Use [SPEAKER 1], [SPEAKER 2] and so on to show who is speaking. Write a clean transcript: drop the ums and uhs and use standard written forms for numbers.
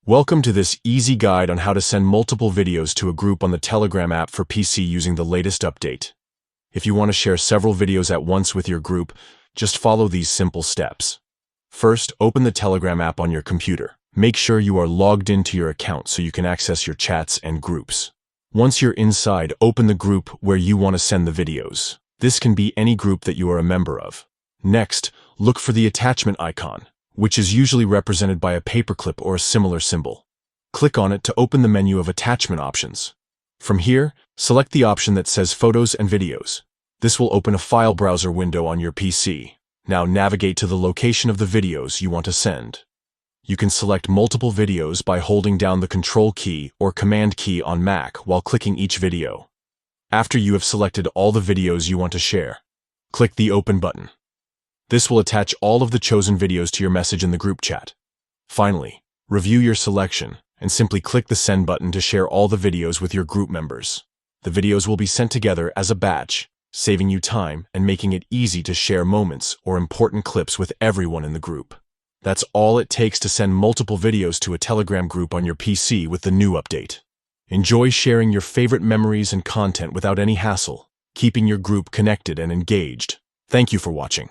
[SPEAKER 1] Welcome to this easy guide on how to send multiple videos to a group on the Telegram app for PC using the latest update. If you want to share several videos at once with your group, just follow these simple steps. First, open the Telegram app on your computer. Make sure you are logged into your account so you can access your chats and groups. Once you're inside, open the group where you want to send the videos. This can be any group that you are a member of. Next, look for the attachment icon, which is usually represented by a paperclip or a similar symbol. Click on it to open the menu of attachment options. From here, select the option that says Photos and Videos. This will open a file browser window on your PC. Now navigate to the location of the videos you want to send. You can select multiple videos by holding down the Control key or Command key on Mac while clicking each video. After you have selected all the videos you want to share, click the Open button. This will attach all of the chosen videos to your message in the group chat. Finally, review your selection and simply click the Send button to share all the videos with your group members. The videos will be sent together as a batch, saving you time and making it easy to share moments or important clips with everyone in the group. That's all it takes to send multiple videos to a Telegram group on your PC with the new update. Enjoy sharing your favorite memories and content without any hassle, keeping your group connected and engaged. Thank you for watching.